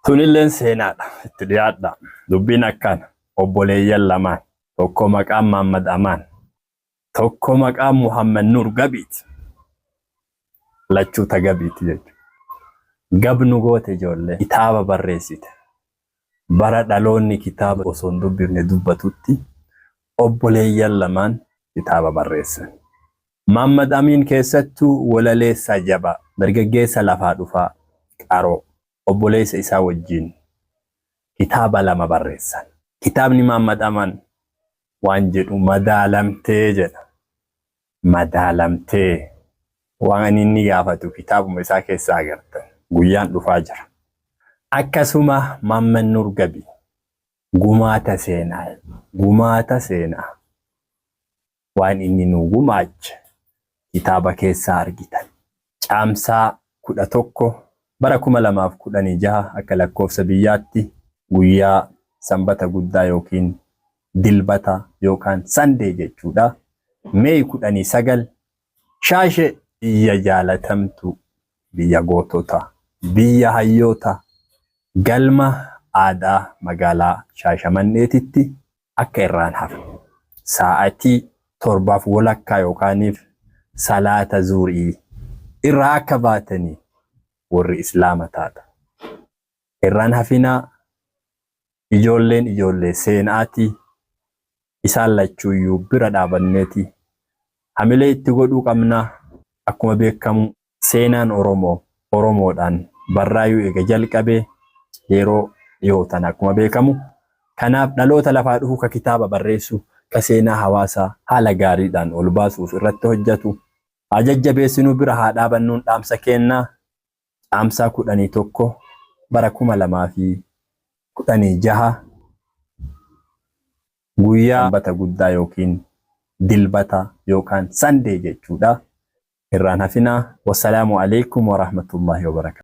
Sunilleen seenaadha. Itti dhiyaadha. Dubbiin akkana. Obboleeyyan lamaan. Tokko maqaan Muhammad Amaan. Tokko maqaan Muhammad Nur Gabiiti. Lachuu ta Gabiiti jechuudha. Gabnu goote ijoollee. Kitaaba barreessite. Bara dhaloonni kitaaba osoo hin dubbifne dubbatutti obboleeyyan lamaan kitaaba barreessan. Muhammad Amin keessattuu walaleessaa jabaa. Dargaggeessa lafaa dhufaa qaroo. Obboleessa isaa wajjin kitaaba lama barreessan. Kitaabni Muhammad Aman waan jedhu madaalamtee jedha. Madaalamtee waan inni gaafatu kitaabuma isaa keessaa agartan. Guyyaan dhufaa jira. Akkasuma Muhammad Nur Gabii gumaata seenaa. Gumaata seenaa. Waan inni nu gumaache kitaaba keessaa argitan. Caamsaa 11 bara 2016 akka lakkoofsa biyyaatti guyyaa sanbata guddaa yookiin dilbata yookaan sandee jechuudha. Mee 19 shaashe biyya jaalatamtu, biyya gootota, biyya hayyoota, galma aadaa magaalaa Shaashamanneetitti akka irraan hafe sa'aatii 7 walakkaa yookaaniif salaata zuurii irraa akka baatanii warri islaama taata. Irraan hafinaa ijoollee seenaati isaan lachuuyyuu bira dhaabanneeti hamilee itti godhuu qabna. Akkuma beekamu seenaan Oromoodhaan barraayuu eega jalqabee yeroo dhiyootan akkuma beekamu. Kanaaf dhaloota lafaa dhufu ka kitaaba barreessu ka seenaa hawaasaa haala gaariidhaan ol baasuuf irratti hojjetu. Ajajjabeessinuu bira haa dhaabannuun dhaamsa kennaa. Caamsaa 11 bara 2016 guyyaa sanbata guddaa yookiin dilbata yookaan sandee jechuudha. Irraan hafinaa. Wassalaamu alaikum wa rahmatullahi wa barakatuh.